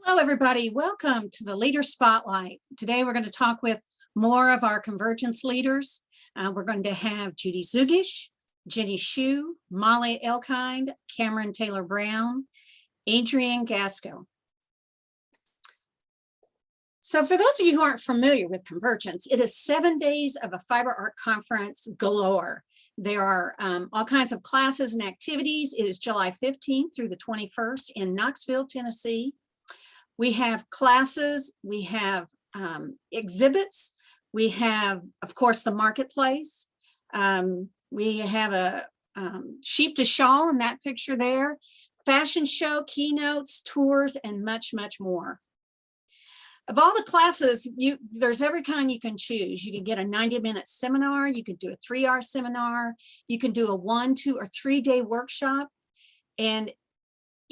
Hello, everybody. Welcome to the Leader Spotlight. Today, we're going to talk with more of our Convergence leaders. We're going to have Judy Zugish, Jenny Schu, Molly Elkind, Cameron Taylor Brown, Adrienne Gaskell. So for those of you who aren't familiar with Convergence, it is 7 days of a fiber art conference galore. There are all kinds of classes and activities. It is July 15th through the 21st in Knoxville, Tennessee. We have classes, we have exhibits, we have, of course, the marketplace. We have a sheep to shawl in that picture there, fashion show, keynotes, tours, and much, much more. Of all the classes, there's every kind you can choose. You can get a 90-minute seminar, you can do a 3-hour seminar, you can do a 1, 2, or 3-day workshop. And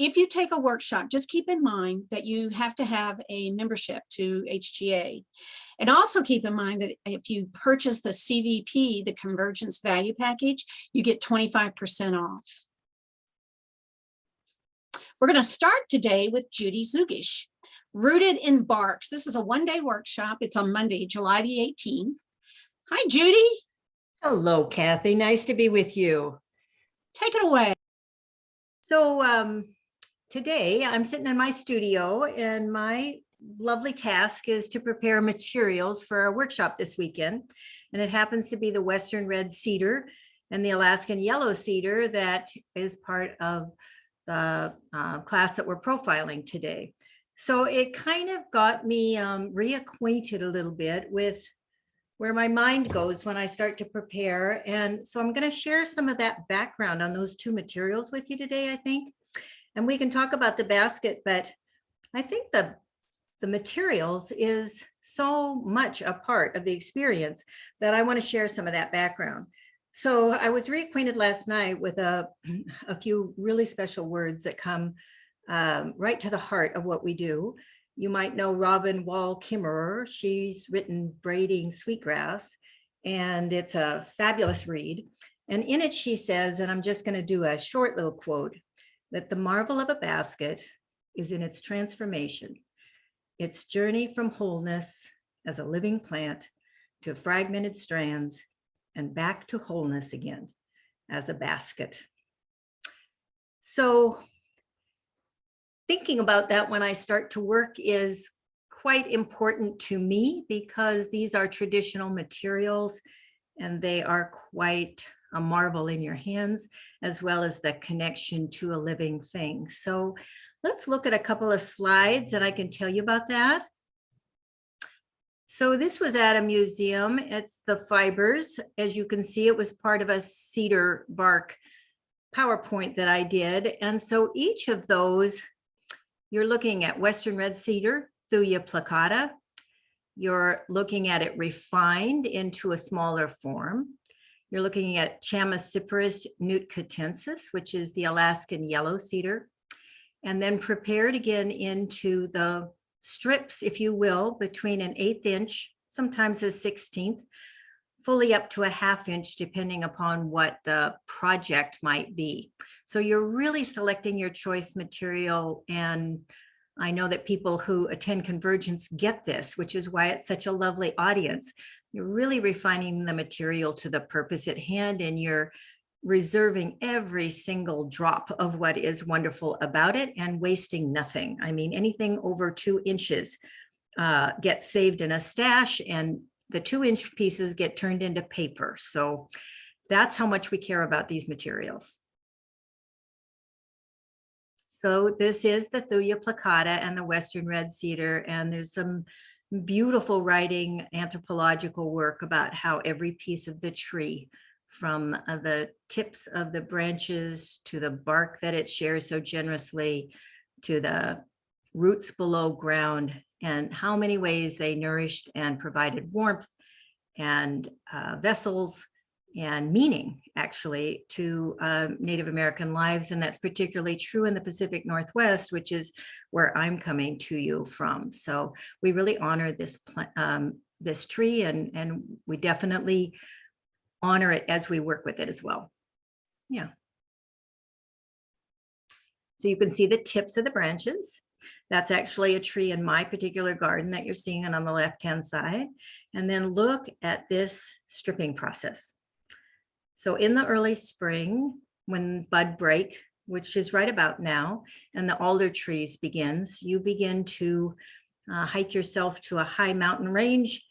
if you take a workshop, just keep in mind that you have to have a membership to HGA. And also keep in mind that if you purchase the CVP, the Convergence Value Package, you get 25% off. We're going to start today with Judy Zugish. Rooted in Barks. This is a 1-day workshop. It's on Monday, July the 18th. Hi, Judy. Hello, Kathy. Nice to be with you. Take it away. So today I'm sitting in my studio and my lovely task is to prepare materials for our workshop this weekend. And it happens to be the Western Red Cedar and the Alaskan Yellow Cedar that is part of the class that we're profiling today. So it kind of got me reacquainted a little bit with where my mind goes when I start to prepare. And so I'm going to share some of that background on those two materials with you today, I think. And we can talk about the basket, but I think the materials is so much a part of the experience that I want to share some of that background. So I was reacquainted last night with a few really special words that come right to the heart of what we do. You might know Robin Wall Kimmerer. She's written Braiding Sweetgrass, and it's a fabulous read. And in it, she says, and I'm just going to do a short little quote, that the marvel of a basket is in its transformation, its journey from wholeness as a living plant to fragmented strands and back to wholeness again as a basket. So thinking about that when I start to work is quite important to me because these are traditional materials and they are quite a marvel in your hands, as well as the connection to a living thing. So let's look at a couple of slides and I can tell you about that. So this was at a museum. It's the fibers. As you can see, it was part of a cedar bark PowerPoint that I did. And so each of those, you're looking at Western Red Cedar, Thuya plicata. You're looking at it refined into a smaller form. You're looking at Chamaecyparis nootkatensis, which is the Alaskan Yellow Cedar, and then prepared again into the strips, if you will, between an 1/8 inch, sometimes a 1/16, fully up to a 1/2 inch, depending upon what the project might be. So you're really selecting your choice material. And I know that people who attend Convergence get this, which is why it's such a lovely audience. You're really refining the material to the purpose at hand, and you're reserving every single drop of what is wonderful about it and wasting nothing. I mean, anything over 2 inches gets saved in a stash, and the 2-inch pieces get turned into paper. So that's how much we care about these materials. So this is the Thuya plicata and the Western Red Cedar, and there's some beautiful writing, anthropological work about how every piece of the tree, from the tips of the branches to the bark that it shares so generously, to the roots below ground, and how many ways they nourished and provided warmth and vessels and meaning, actually, to Native American lives. And that's particularly true in the Pacific Northwest, which is where I'm coming to you from. So we really honor this this tree, and we definitely honor it as we work with it as well. Yeah. So you can see the tips of the branches. That's actually a tree in my particular garden that you're seeing on the left-hand side. And then look at this stripping process. So in the early spring, when bud break, which is right about now, and the alder trees begins, you begin to hike yourself to a high mountain range.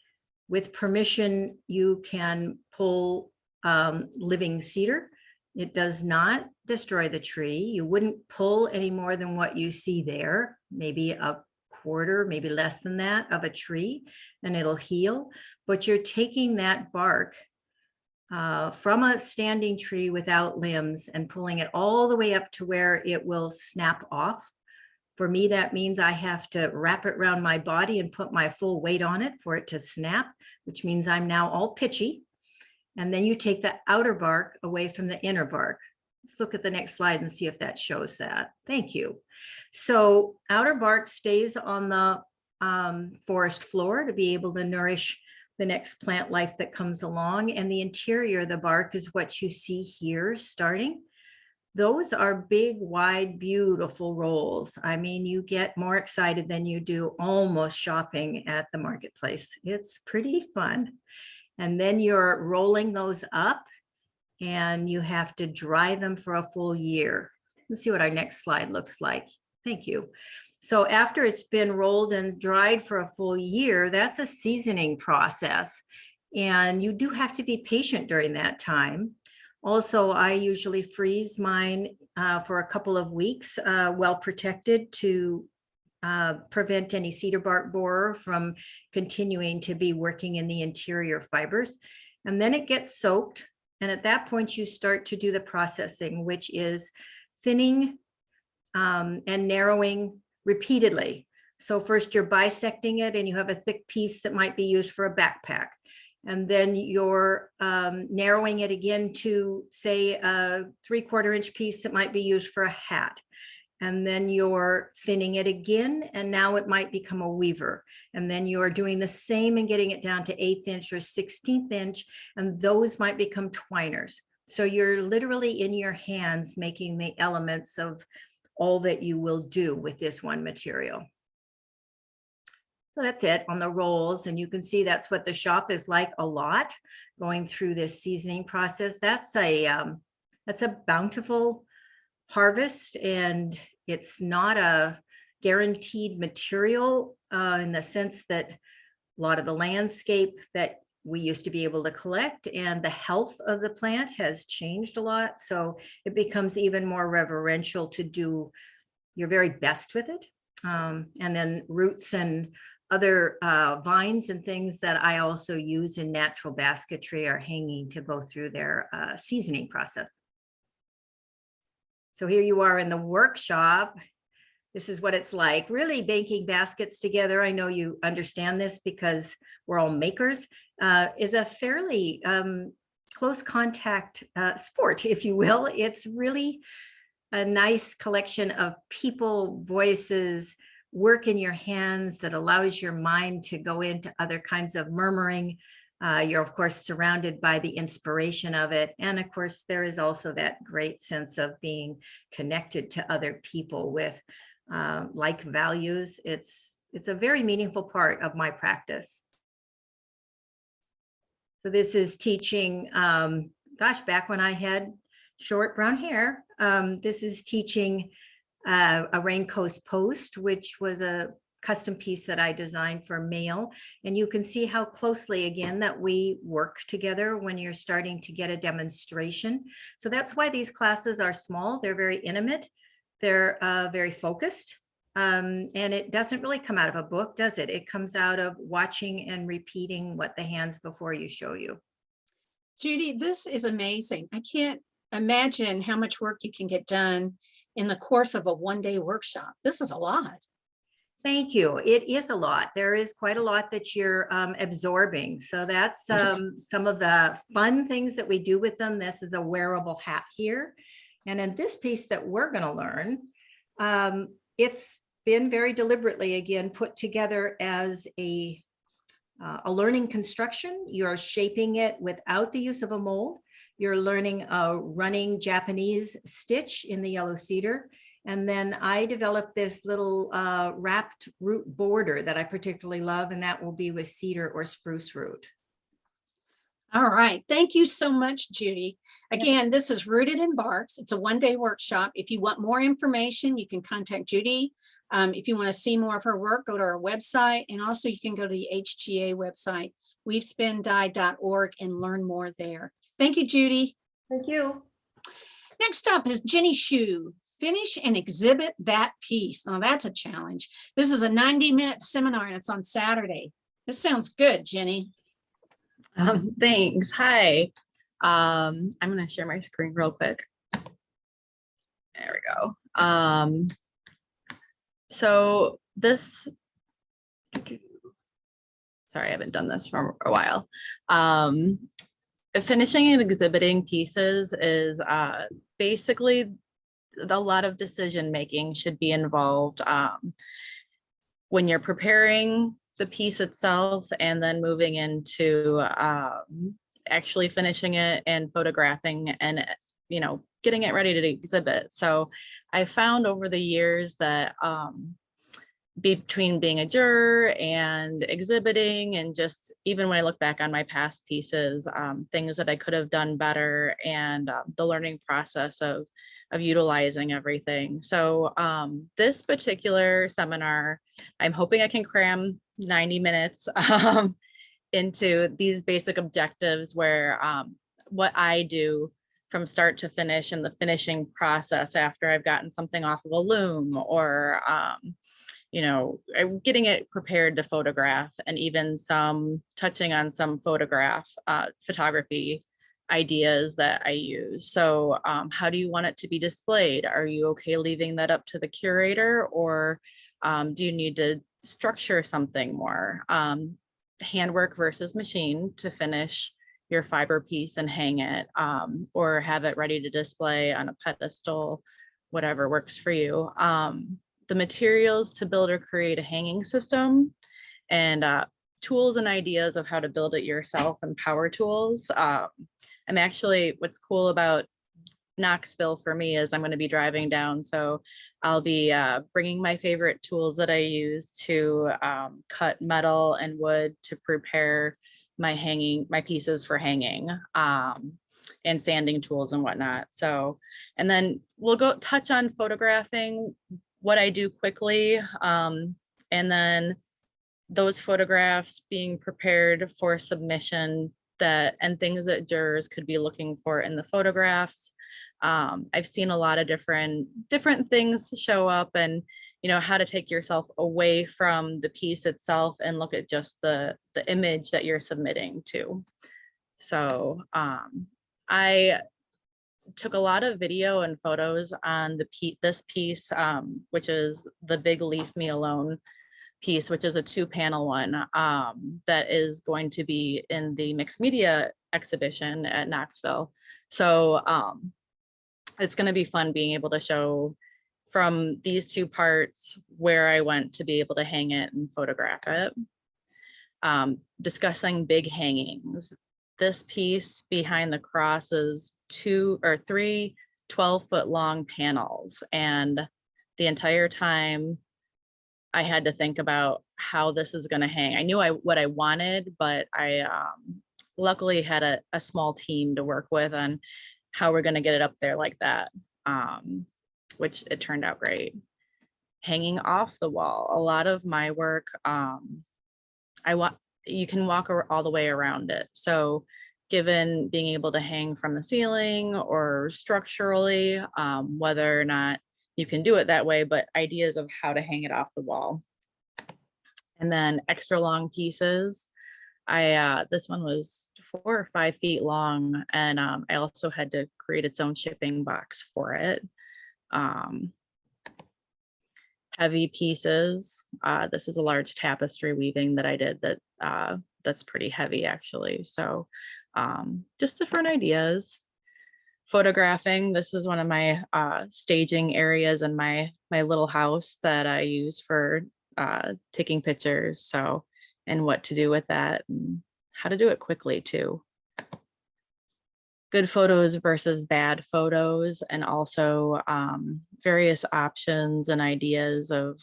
With permission, you can pull living cedar. It does not destroy the tree. You wouldn't pull any more than what you see there, maybe a quarter, maybe less than that of a tree, and it'll heal. But you're taking that bark from a standing tree without limbs and pulling it all the way up to where it will snap off. For me, that means I have to wrap it around my body and put my full weight on it for it to snap, which means I'm now all pitchy. And then you take the outer bark away from the inner bark. Let's look at the next slide and see if that shows that. Thank you. So outer bark stays on the forest floor to be able to nourish the next plant life that comes along. And the interior of the bark is what you see here starting. Those are big, wide, beautiful rolls. I mean, you get more excited than you do almost shopping at the marketplace. It's pretty fun. And then you're rolling those up and you have to dry them for a full year. Let's see what our next slide looks like. Thank you. So after it's been rolled and dried for a full year, that's a seasoning process. And you do have to be patient during that time. Also, I usually freeze mine for a couple of weeks, well protected, to prevent any cedar bark borer from continuing to be working in the interior fibers. And then it gets soaked. And at that point, you start to do the processing, which is thinning and narrowing repeatedly. So first you're bisecting it and you have a thick piece that might be used for a backpack. And then you're narrowing it again to, say, a 3/4 inch piece that might be used for a hat. And then you're thinning it again, and now it might become a weaver. And then you're doing the same and getting it down to 1/8 inch or 16th inch, and those might become twiners. So you're literally in your hands making the elements of all that you will do with this one material. So that's it on the rolls, and you can see that's what the shop is like a lot, going through this seasoning process. That's a bountiful harvest, and it's not a guaranteed material in the sense that a lot of the landscape that we used to be able to collect and the health of the plant has changed a lot. So it becomes even more reverential to do your very best with it. And then roots and other vines and things that I also use in natural basketry are hanging to go through their seasoning process. So here you are in the workshop. This is what it's like, really baking baskets together. I know you understand this because we're all makers, is a fairly close contact sport, if you will. It's really a nice collection of people, voices, work in your hands that allows your mind to go into other kinds of murmuring. You're of course surrounded by the inspiration of it. And of course, there is also that great sense of being connected to other people with like values. It's a very meaningful part of my practice. So this is teaching, gosh, back when I had short brown hair, this is teaching a raincoat post, which was a custom piece that I designed for mail. And you can see how closely, again, that we work together when you're starting to get a demonstration. So that's why these classes are small. They're very intimate. They're very focused. And it doesn't really come out of a book, does it? It comes out of watching and repeating what the hands before you show you. Judy, this is amazing. I can't imagine how much work you can get done in the course of a one-day workshop. This is a lot. Thank you. It is a lot. There is quite a lot that you're absorbing. So that's some of the fun things that we do with them. This is a wearable hat here. And in this piece that we're going to learn, it's been very deliberately, again, put together as a learning construction. You're shaping it without the use of a mold. You're learning a running Japanese stitch in the yellow cedar. And then I developed this little wrapped root border that I particularly love, and that will be with cedar or spruce root. All right. Thank you so much, Judy. Again, this is Rooted in Barks. It's a one-day workshop. If you want more information, you can contact Judy. If you want to see more of her work, go to our website. And also you can go to the HGA website, weavespindye.org, and learn more there. Thank you, Judy. Thank you. Next up is Jenny Schu. Finish and exhibit that piece. Now that's a challenge. This is a 90-minute seminar and it's on Saturday. This sounds good, Jenny. Thanks. Hi. I'm going to share my screen real quick. There we go. So this, sorry, I haven't done this for a while. Finishing and exhibiting pieces is basically a lot of decision making should be involved when you're preparing the piece itself and then moving into actually finishing it and photographing and, you know, getting it ready to exhibit. So I found over the years that between being a juror and exhibiting, and just even when I look back on my past pieces, things that I could have done better, and the learning process of utilizing everything. So this particular seminar, I'm hoping I can cram 90 minutes into these basic objectives where what I do from start to finish and the finishing process after I've gotten something off of a loom, or you know, getting it prepared to photograph, and even some touching on some photography ideas that I use. So how do you want it to be displayed? Are you okay leaving that up to the curator, or do you need to structure something more? Handwork versus machine to finish your fiber piece and hang it, or have it ready to display on a pedestal, whatever works for you. The materials to build or create a hanging system, and tools and ideas of how to build it yourself, and power tools. I'm actually, what's cool about Knoxville for me is I'm going to be driving down, so I'll be bringing my favorite tools that I use to cut metal and wood to prepare my pieces for hanging, and sanding tools and whatnot. So, and then we'll go touch on photographing, what I do quickly, and then those photographs being prepared for submission, and things that jurors could be looking for in the photographs. I've seen a lot of different things show up, and you know, how to take yourself away from the piece itself and look at just the image that you're submitting to. So I took a lot of video and photos on this piece, which is the Big Leave Me Alone piece, which is a 2-panel one that is going to be in the mixed media exhibition at Knoxville. So it's going to be fun being able to show from these 2 parts where I went to be able to hang it and photograph it. Discussing big hangings. This piece behind the cross is 2 or 3 12-foot long panels, and the entire time I had to think about how this is going to hang. I knew what I wanted, but I luckily had a small team to work with on how we're going to get it up there like that, which it turned out great. Hanging off the wall. A lot of my work, you can walk all the way around it. So given being able to hang from the ceiling or structurally, whether or not you can do it that way, but ideas of how to hang it off the wall. And then extra long pieces. This one was 4 or 5 feet long, and I also had to create its own shipping box for it. Heavy pieces. This is a large tapestry weaving that I did that's pretty heavy actually. So just different ideas. Photographing. This is one of my staging areas in my little house that I use for taking pictures. So, and what to do with that and how to do it quickly too. good photos versus bad photos, and also various options and ideas of,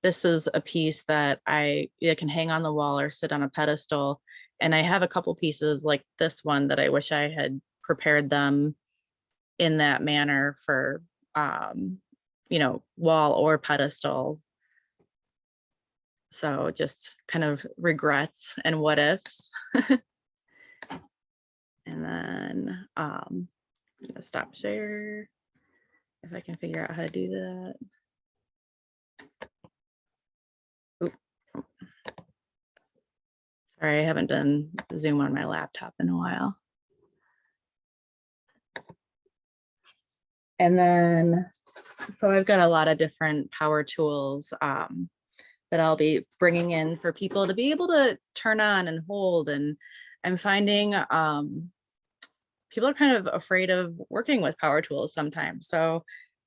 this is a piece that I can hang on the wall or sit on a pedestal. And I have a couple pieces like this one that I wish I had prepared them in that manner for, wall or pedestal. So just kind of regrets and what ifs. And then I'm gonna stop share if I can figure out how to do that. Oop. Sorry, I haven't done Zoom on my laptop in a while. And then, so I've got a lot of different power tools that I'll be bringing in for people to be able to turn on and hold. And I'm finding people are kind of afraid of working with power tools sometimes. So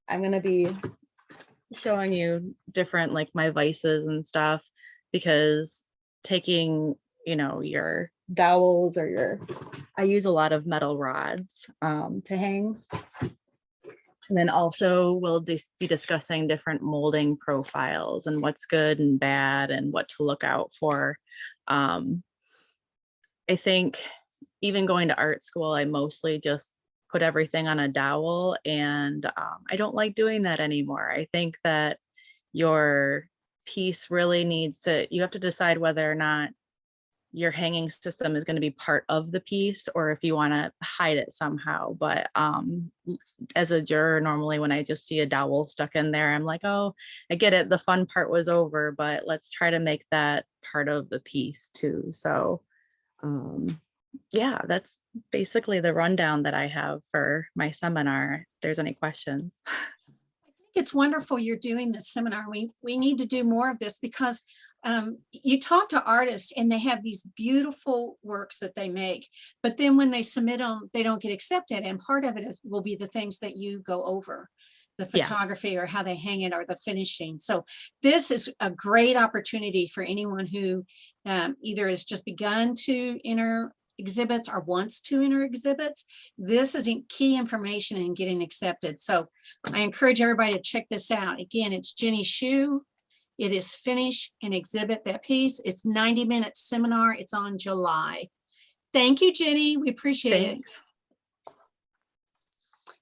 I'm going to be showing you different, like my vices and stuff, because taking, your dowels or I use a lot of metal rods to hang. And then also we'll be discussing different molding profiles and what's good and bad and what to look out for. I think even going to art school, I mostly just put everything on a dowel, and I don't like doing that anymore. I think that your piece really needs to, you have to decide whether or not your hanging system is going to be part of the piece or if you want to hide it somehow. But as a juror, normally when I just see a dowel stuck in there, I'm like, oh, I get it. The fun part was over, but let's try to make that part of the piece too. So yeah, that's basically the rundown that I have for my seminar. If there's any questions. I think it's wonderful you're doing this seminar. We need to do more of this because you talk to artists and they have these beautiful works that they make, but then when they submit them, they don't get accepted. And part of it will be the things that you go over, the photography or how they hang it or the finishing. So this is a great opportunity for anyone who either has just begun to enter exhibits or wants to enter exhibits. This is key information in getting accepted. So I encourage everybody to check this out. Again, it's Jenny Schu. It is finish and exhibit that piece. It's 90-minute seminar. It's on July. Thank you, Jenny. We appreciate it.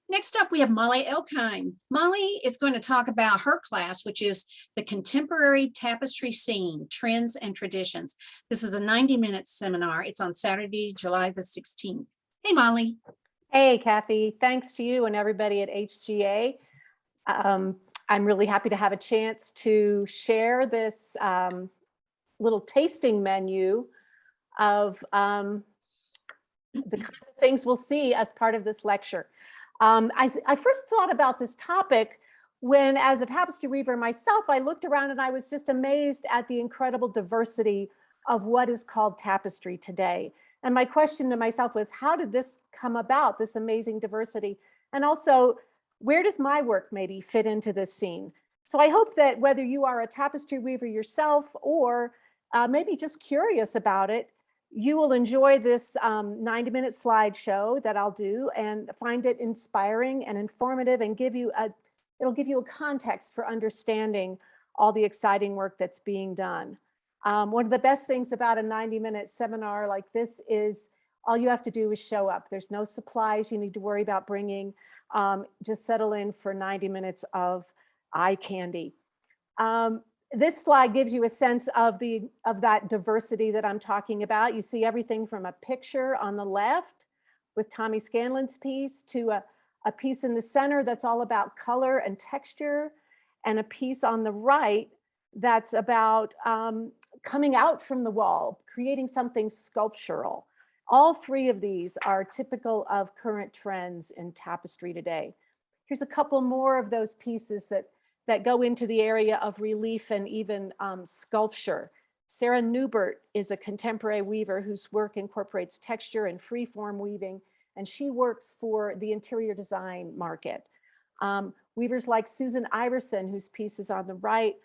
Next up, we have Molly Elkind. Molly is going to talk about her class, which is the Contemporary Tapestry Scene, Trends and Traditions. This is a 90-minute seminar. It's on Saturday, July the 16th. Hey, Molly. Hey, Kathy. Thanks to you and everybody at HGA. I'm really happy to have a chance to share this little tasting menu of the kinds of things we'll see as part of this lecture. I first thought about this topic when, as a tapestry weaver myself, I looked around and I was just amazed at the incredible diversity of what is called tapestry today. And my question to myself was, how did this come about, this amazing diversity? And also, where does my work maybe fit into this scene? So I hope that whether you are a tapestry weaver yourself or maybe just curious about it, you will enjoy this 90-minute slideshow that I'll do and find it inspiring and informative and it'll give you a context for understanding all the exciting work that's being done. One of the best things about a 90-minute seminar like this is all you have to do is show up. There's no supplies you need to worry about bringing. Just settle in for 90 minutes of eye candy. This slide gives you a sense of that diversity that I'm talking about. You see everything from a picture on the left with Tommy Scanlon's piece to a piece in the center that's all about color and texture, and a piece on the right that's about coming out from the wall, creating something sculptural. All three of these are typical of current trends in tapestry today. Here's a couple more of those pieces that go into the area of relief and even sculpture. Sarah Newbert is a contemporary weaver whose work incorporates texture and freeform weaving, and she works for the interior design market. Weavers like Susan Iverson, whose piece is on the right,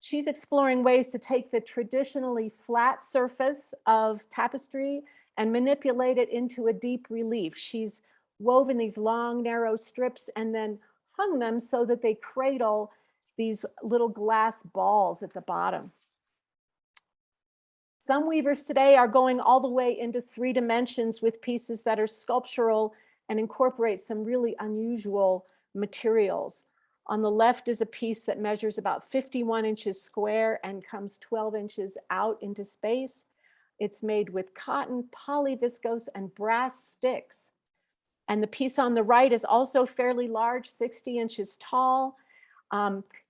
she's exploring ways to take the traditionally flat surface of tapestry and manipulate it into a deep relief. She's woven these long, narrow strips and then hung them so that they cradle these little glass balls at the bottom. Some weavers today are going all the way into 3 dimensions with pieces that are sculptural and incorporate some really unusual materials. On the left is a piece that measures about 51 inches square and comes 12 inches out into space. It's made with cotton, polyviscose, and brass sticks. And the piece on the right is also fairly large, 60 inches tall.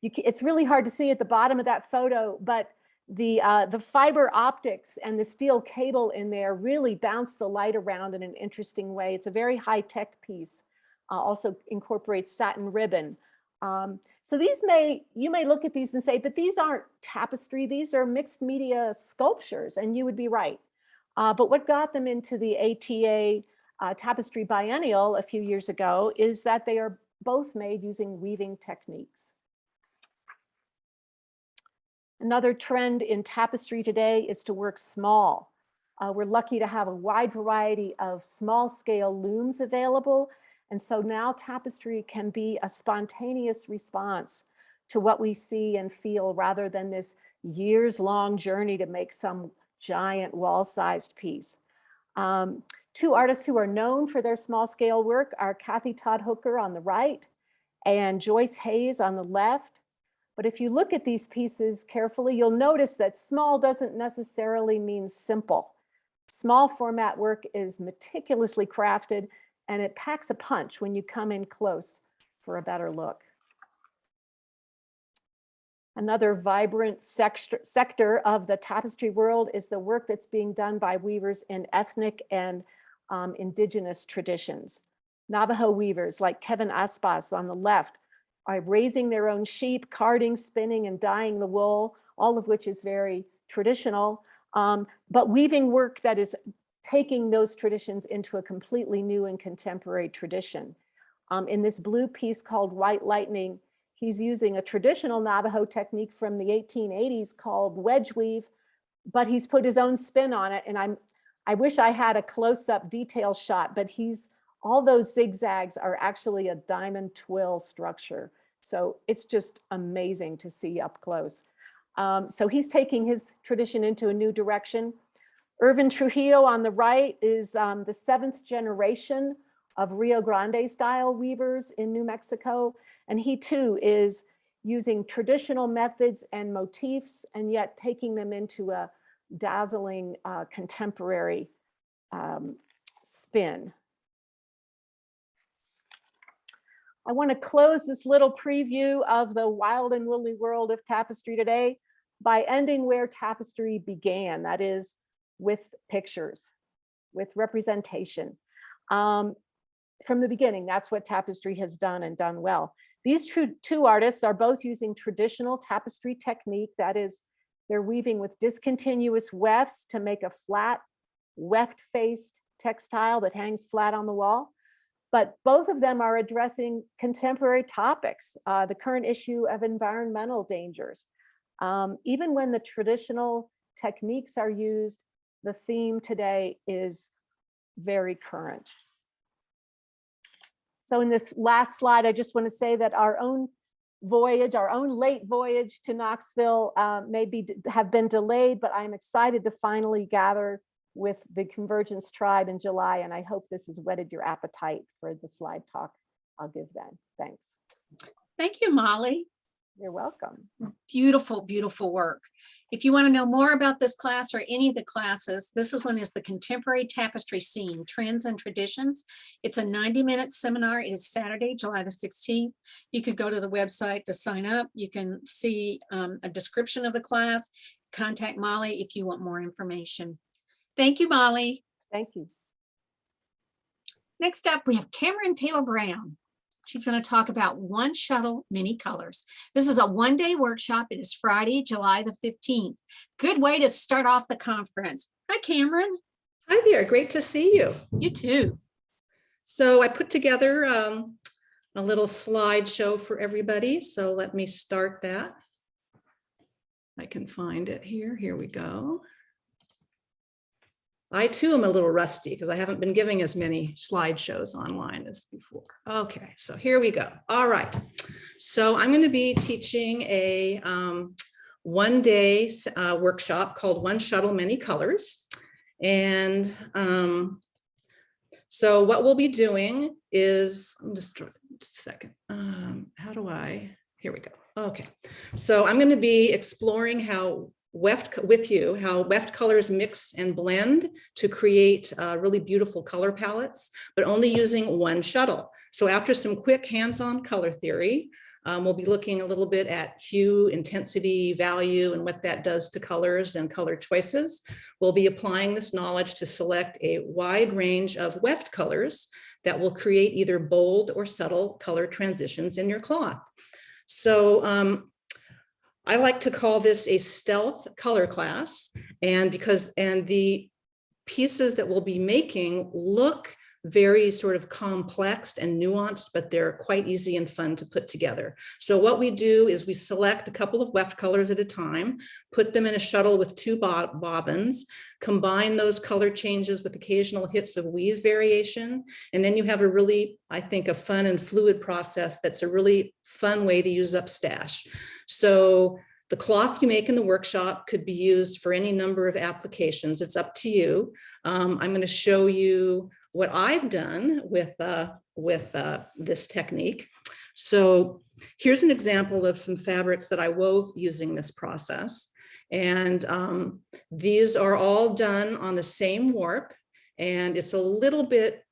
It's really hard to see at the bottom of that photo, but the fiber optics and the steel cable in there really bounce the light around in an interesting way. It's a very high-tech piece. Also incorporates satin ribbon. So you may look at these and say, but these aren't tapestry, these are mixed media sculptures, and you would be right. But what got them into the ATA Tapestry Biennial a few years ago is that they are both made using weaving techniques. Another trend in tapestry today is to work small. We're lucky to have a wide variety of small scale looms available. And so now tapestry can be a spontaneous response to what we see and feel rather than this years-long journey to make some giant wall-sized piece. 2 artists who are known for their small scale work are Kathy Todd Hooker on the right and Joyce Hayes on the left. But if you look at these pieces carefully, you'll notice that small doesn't necessarily mean simple. Small format work is meticulously crafted and it packs a punch when you come in close for a better look. Another vibrant sector of the tapestry world is the work that's being done by weavers in ethnic and indigenous traditions. Navajo weavers like Kevin Aspas on the left are raising their own sheep, carding, spinning, and dyeing the wool, all of which is very traditional, but weaving work that is taking those traditions into a completely new and contemporary tradition. In this blue piece called White Lightning, he's using a traditional Navajo technique from the 1880s called wedge weave, but he's put his own spin on it. And I wish I had a close-up detail shot, but all those zigzags are actually a diamond twill structure. So it's just amazing to see up close. So he's taking his tradition into a new direction. Irvin Trujillo on the right is the 7th generation of Rio Grande style weavers in New Mexico. And he too is using traditional methods and motifs and yet taking them into a dazzling contemporary spin. I want to close this little preview of the wild and woolly world of tapestry today by ending where tapestry began, that is with pictures, with representation. From the beginning, that's what tapestry has done and done well. These 2 artists are both using traditional tapestry technique, that is, they're weaving with discontinuous wefts to make a flat, weft-faced textile that hangs flat on the wall. But both of them are addressing contemporary topics, the current issue of environmental dangers. Even when the traditional techniques are used, the theme today is very current. So in this last slide, I just want to say that our own voyage, our own late voyage to Knoxville have been delayed, but I'm excited to finally gather with the Convergence tribe in July, and I hope this has whetted your appetite for the slide talk I'll give then. Thanks. Thank you, Molly. You're welcome. Beautiful, beautiful work. If you want to know more about this class or any of the classes, this one is the Contemporary Tapestry Scene, Trends and Traditions. It's a 90-minute seminar. It is Saturday, July the 16th. You could go to the website to sign up. You can see a description of the class. Contact Molly if you want more information. Thank you, Molly. Thank you. Next up, we have Cameron Taylor Brown. She's going to talk about One Shuttle Many Colors. This is a one-day workshop. It is Friday, July the 15th. Good way to start off the conference. Hi, Cameron. Hi there. Great to see you. You too. So I put together a little slideshow for everybody. So let me start that. I can find it here. Here we go. I too am a little rusty because I haven't been giving as many slideshows online as before. Okay, so here we go. All right. So I'm going to be teaching a one-day workshop called One Shuttle, Many Colors. And so what we'll be doing is, I'm just a second. How do I, here we go. Okay, so I'm going to be exploring how weft colors mix and blend to create really beautiful color palettes, but only using one shuttle. So after some quick hands-on color theory, we'll be looking a little bit at hue, intensity, value, and what that does to colors and color choices. We'll be applying this knowledge to select a wide range of weft colors that will create either bold or subtle color transitions in your cloth. So I like to call this a stealth color class, and the pieces that we'll be making look very sort of complex and nuanced, but they're quite easy and fun to put together. So what we do is we select a couple of weft colors at a time, put them in a shuttle with 2 bobbins, combine those color changes with occasional hits of weave variation, and then you have a really, I think, a fun and fluid process that's a really fun way to use up stash. So the cloth you make in the workshop could be used for any number of applications. It's up to you. I'm going to show you what I've done with this technique. So here's an example of some fabrics that I wove using this process. And these are all done on the same warp. And it's a little bit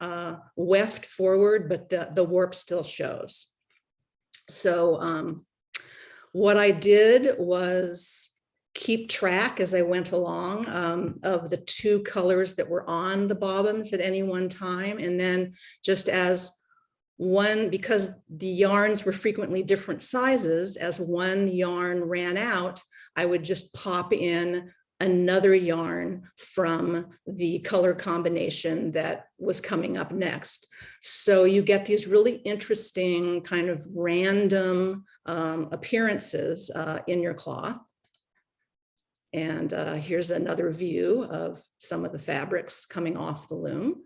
weft forward, but the warp still shows. So what I did was keep track as I went along of the 2 colors that were on the bobbins at any one time. And then just as one, because the yarns were frequently different sizes, as one yarn ran out, I would just pop in another yarn from the color combination that was coming up next. So you get these really interesting kind of random appearances in your cloth. And here's another view of some of the fabrics coming off the loom.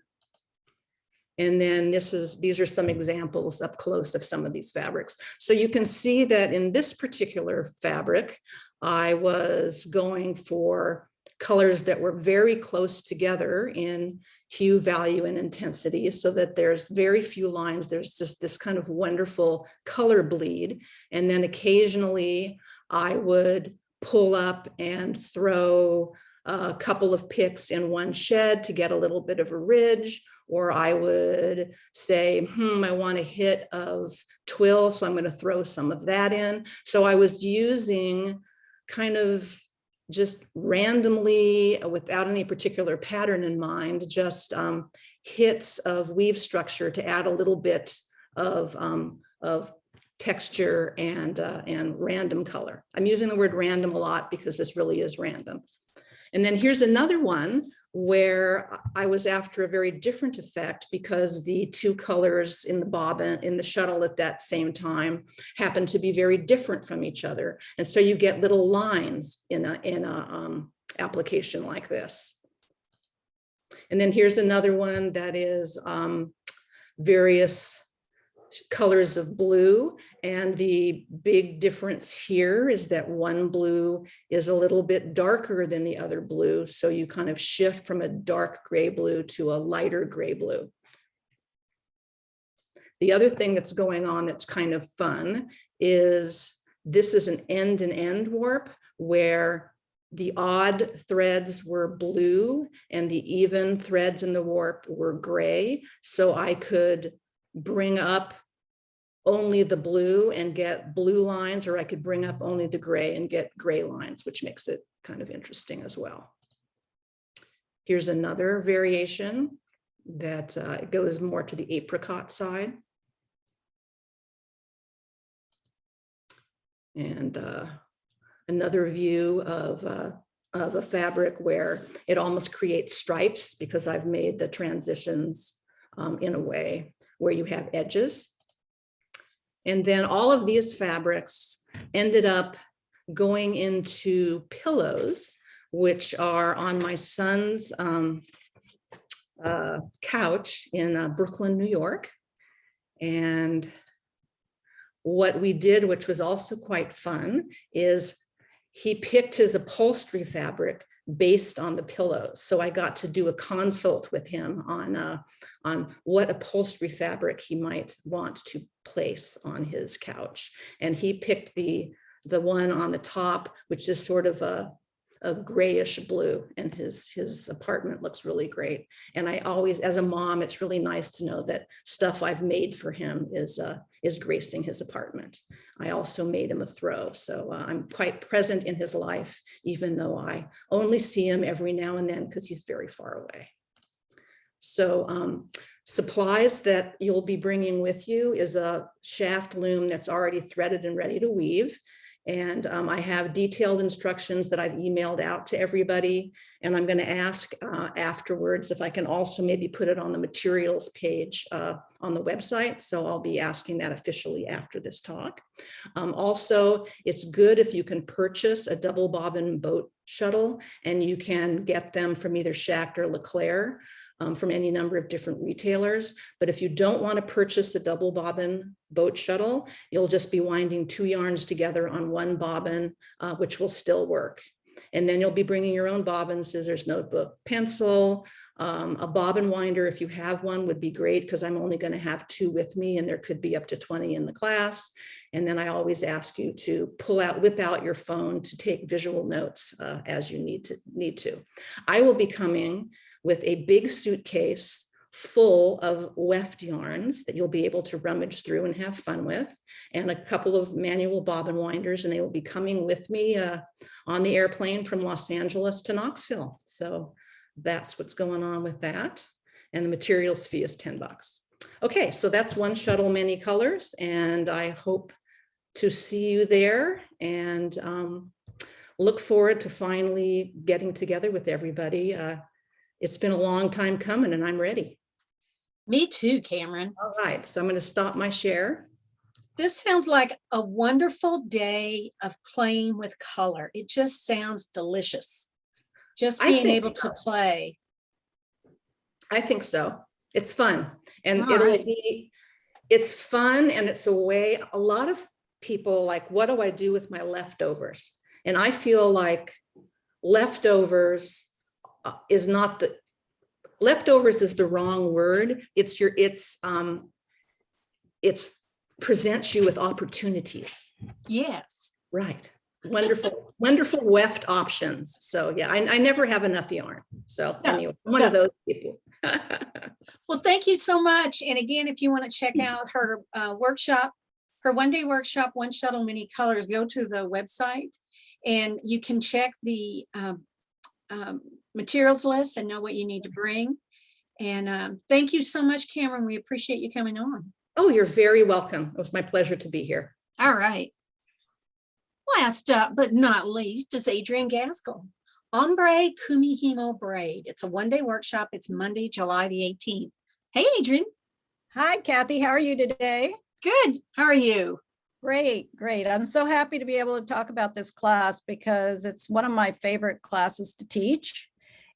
And then these are some examples up close of some of these fabrics. So you can see that in this particular fabric, I was going for colors that were very close together in hue, value, and intensity, so that there's very few lines. There's just this kind of wonderful color bleed. And then occasionally I would pull up and throw a couple of picks in one shed to get a little bit of a ridge, or I would say, I want a hit of twill, so I'm going to throw some of that in. So I was using kind of just randomly, without any particular pattern in mind, just hits of weave structure to add a little bit of texture and random color. I'm using the word random a lot because this really is random. And then here's another one where I was after a very different effect because the 2 colors in the bobbin, in the shuttle at that same time, happen to be very different from each other. And so you get little lines in a application like this. And then here's another one that is various colors of blue, and the big difference here is that one blue is a little bit darker than the other blue, so you kind of shift from a dark gray blue to a lighter gray blue. The other thing that's going on that's kind of fun is this is an end-and-end warp where the odd threads were blue and the even threads in the warp were gray, so I could bring up only the blue and get blue lines, or I could bring up only the gray and get gray lines, which makes it kind of interesting as well. Here's another variation that goes more to the apricot side. And another view of a fabric where it almost creates stripes because I've made the transitions in a way where you have edges. And then all of these fabrics ended up going into pillows, which are on my son's couch in Brooklyn, New York. And what we did, which was also quite fun, is he picked his upholstery fabric based on the pillows. So I got to do a consult with him on what upholstery fabric he might want to place on his couch. And he picked the one on the top, which is sort of a grayish blue, and his apartment looks really great. And I always, as a mom, it's really nice to know that stuff I've made for him is gracing his apartment. I also made him a throw, so I'm quite present in his life, even though I only see him every now and then because he's very far away. So supplies that you'll be bringing with you is a shaft loom that's already threaded and ready to weave. And I have detailed instructions that I've emailed out to everybody. And I'm going to ask afterwards if I can also maybe put it on the materials page on the website. So I'll be asking that officially after this talk. Also, it's good if you can purchase a double bobbin boat shuttle, and you can get them from either Schacht or Leclerc. From any number of different retailers. But if you don't want to purchase a double bobbin boat shuttle, you'll just be winding 2 yarns together on 1 bobbin, which will still work. And then you'll be bringing your own bobbin, scissors, notebook, pencil, a bobbin winder, if you have one, would be great, because I'm only going to have 2 with me, and there could be up to 20 in the class. And then I always ask you to whip out your phone to take visual notes as you need to. I will be coming with a big suitcase full of weft yarns that you'll be able to rummage through and have fun with, and a couple of manual bobbin winders, and they will be coming with me on the airplane from Los Angeles to Knoxville. So that's what's going on with that. And the materials fee is $10. Okay, so that's one shuttle, many colors, and I hope to see you there, and look forward to finally getting together with everybody. It's been a long time coming, and I'm ready. Me too, Cameron. All right, so I'm going to stop my share. This sounds like a wonderful day of playing with color. It just sounds delicious. Just being able to play. I think so. It's fun, and All it's fun, and it's a way. A lot of people like, what do I do with my leftovers? And I feel like leftovers is not the leftovers is the wrong word. It's presents you with opportunities. Yes. Right. Wonderful weft options. So yeah, I never have enough yarn. So anyway, I'm one of those people. Well, thank you so much. And again, if you want to check out her workshop, her one-day workshop, One Shuttle Many Colors, go to the website and you can check the materials list and know what you need to bring. And thank you so much, Cameron. We appreciate you coming on. Oh, you're very welcome. It was my pleasure to be here. All right. Last but not least is Adrienne Gaskell. Ombre Kumihimo Braid. It's a one-day workshop. It's Monday, July the 18th. Hey, Adrienne. Hi, Kathy. How are you today? Good. How are you? Great, great. I'm so happy to be able to talk about this class because it's one of my favorite classes to teach.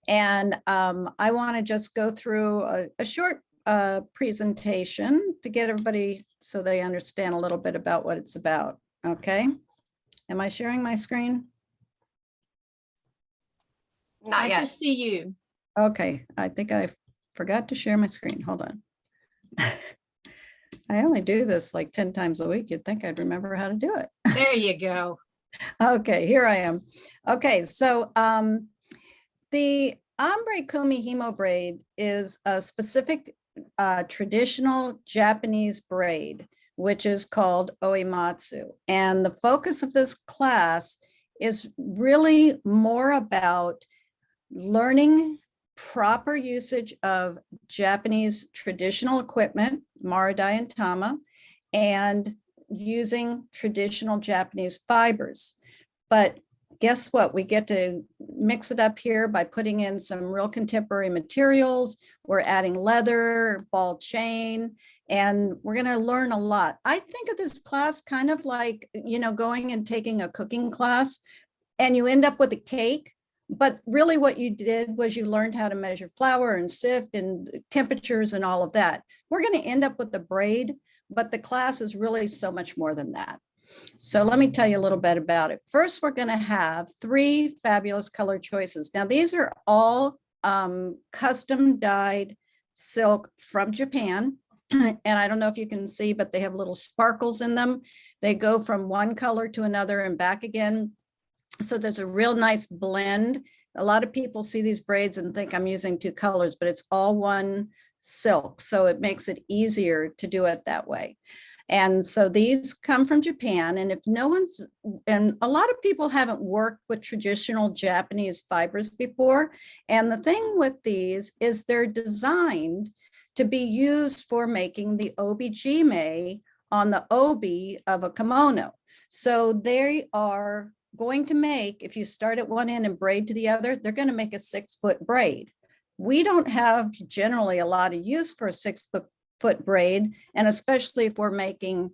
And I want to just go through a short presentation to get everybody so they understand a little bit about what it's about. Okay. Am I sharing my screen? Not yet. I just see you. Okay. I think I forgot to share my screen. Hold on. I only do this like 10 times a week. You'd think I'd remember how to do it. There you go. Okay, here I am. Okay, so the Ombre Kumihimo braid is a specific traditional Japanese braid, which is called oimatsu. And the focus of this class is really more about learning proper usage of Japanese traditional equipment, maridai and tama, and using traditional Japanese fibers. But guess what? We get to mix it up here by putting in some real contemporary materials. We're adding leather, ball chain, and we're going to learn a lot. I think of this class kind of like, you know, going and taking a cooking class, and you end up with a cake. But really what you did was you learned how to measure flour and sift and temperatures and all of that. We're going to end up with the braid, but the class is really so much more than that. So let me tell you a little bit about it. First, we're going to have 3 fabulous color choices. Now, these are all custom dyed silk from Japan. And I don't know if you can see, but they have little sparkles in them. They go from one color to another and back again. So there's a real nice blend. A lot of people see these braids and think I'm using 2 colors, but it's all one silk. So it makes it easier to do it that way. And so these come from Japan. And if no one's, and a lot of people haven't worked with traditional Japanese fibers before. And the thing with these is they're designed to be used for making the obijime on the obi of a kimono. So they are going to make, if you start at one end and braid to the other, they're going to make a 6-foot braid. We don't have generally a lot of use for a 6-foot braid, and especially if we're making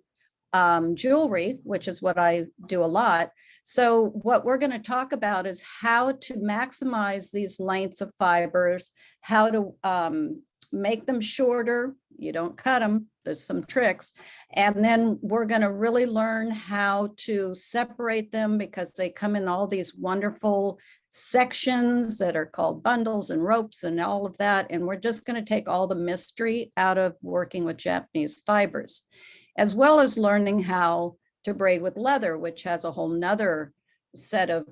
jewelry, which is what I do a lot. So what we're going to talk about is how to maximize these lengths of fibers, how to make them shorter. You don't cut them. There's some tricks. And then we're going to really learn how to separate them because they come in all these wonderful sections that are called bundles and ropes and all of that. And we're just going to take all the mystery out of working with Japanese fibers, as well as learning how to braid with leather, which has a whole nother set of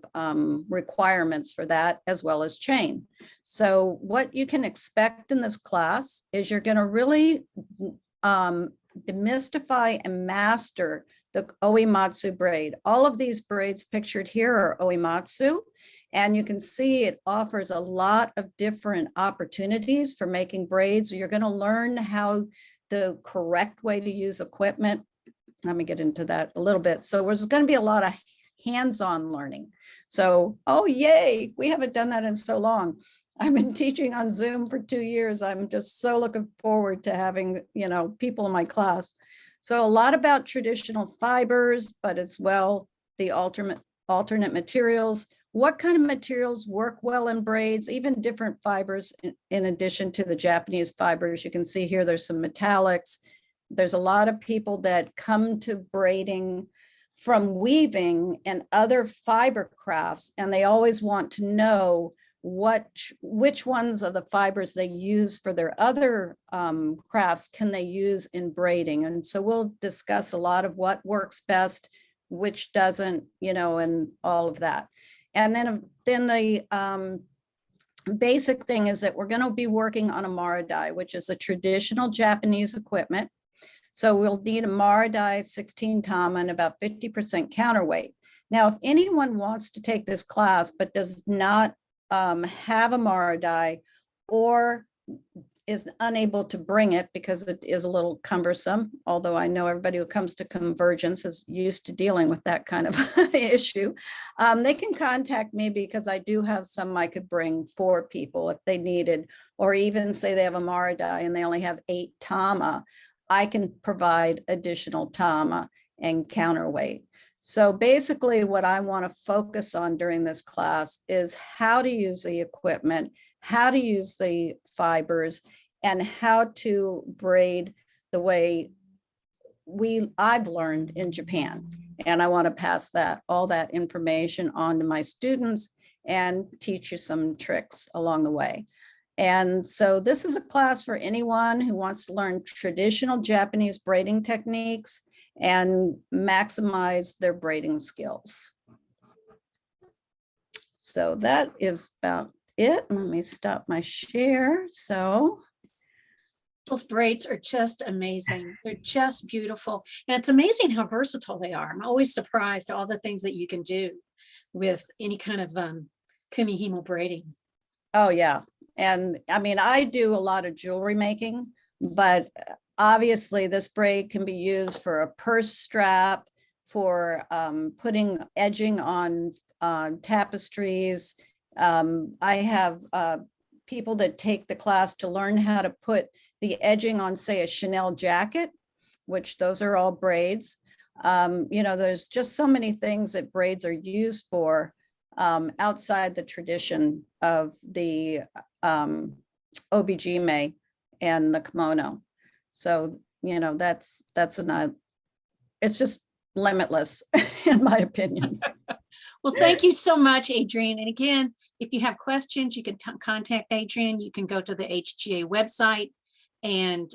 requirements for that, as well as chain. So what you can expect in this class is you're going to really demystify and master the oimatsu braid. All of these braids pictured here are oimatsu, and you can see it offers a lot of different opportunities for making braids. You're going to learn how the correct way to use equipment. Let me get into that a little bit. So there's going to be a lot of hands-on learning. So, oh, yay, we haven't done that in so long. I've been teaching on Zoom for 2 years. I'm just so looking forward to having, people in my class. So a lot about traditional fibers, but as well, the alternate materials. What kind of materials work well in braids, even different fibers in addition to the Japanese fibers. You can see here, there's some metallics. There's a lot of people that come to braiding from weaving and other fiber crafts, and they always want to know which ones of the fibers they use for their other crafts can they use in braiding. And so we'll discuss a lot of what works best, which doesn't, and all of that. And then the basic thing is that we're going to be working on a mara die, which is a traditional Japanese equipment. So we'll need a mara die, 16 tama, and about 50% counterweight. Now, if anyone wants to take this class but does not have a mara die or is unable to bring it because it is a little cumbersome, although I know everybody who comes to Convergence is used to dealing with that kind of issue, they can contact me because I do have some I could bring for people if they needed, or even say they have a mara die and they only have 8 tama. I can provide additional tama and counterweight. So basically what I want to focus on during this class is how to use the equipment, how to use the fibers, and how to braid the way I've learned in Japan. And I want to pass all that information on to my students and teach you some tricks along the way. And so this is a class for anyone who wants to learn traditional Japanese braiding techniques and maximize their braiding skills. So that is about it. Let me stop my share. So those braids are just amazing. They're just beautiful. And it's amazing how versatile they are. I'm always surprised at all the things that you can do with any kind of Kumihimo braiding. Oh, yeah. And I mean, I do a lot of jewelry making, but obviously this braid can be used for a purse strap, for putting edging on tapestries. I have people that take the class to learn how to put the edging on, say, a Chanel jacket, which those are all braids. There's just so many things that braids are used for. outside the tradition of the OBGYN and the kimono. So, you know, that's it's just limitless in my opinion. Well, thank you so much, Adrienne. And again, if you have questions, you can contact Adrienne. You can go to the HGA website and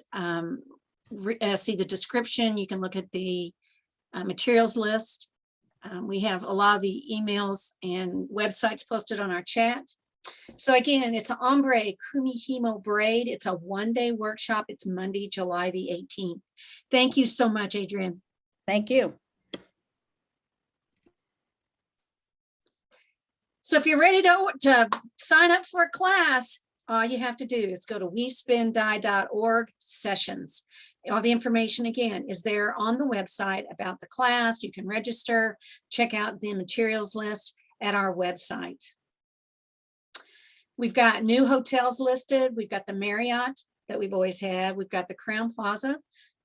see the description. You can look at the materials list. We have a lot of the emails and websites posted on our chat. So again, it's Ombre Kumihimo Braid. It's a one-day workshop. It's Monday, July the 18th. Thank you so much, Adrienne. Thank you. So if you're ready to sign up for a class, all you have to do is go to wespendie.org sessions. All the information again is there on the website about the class. You can register, check out the materials list at our website. We've got new hotels listed. We've got the Marriott that we've always had. We've got the Crown Plaza,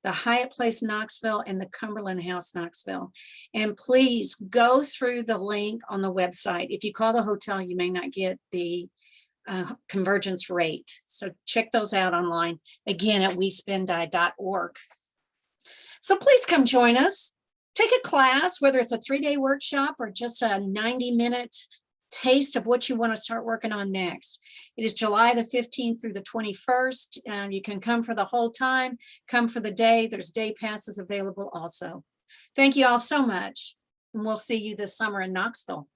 the Hyatt Place Knoxville, and the Cumberland House Knoxville. And please go through the link on the website. If you call the hotel, you may not get the Convergence rate. So check those out online, again, at wespendie.org. So please come join us. Take a class, whether it's a 3-day workshop or just a 90-minute taste of what you want to start working on next. It is July the 15th through the 21st. You can come for the whole time, come for the day. There's day passes available also. Thank you all so much. And we'll see you this summer in Knoxville.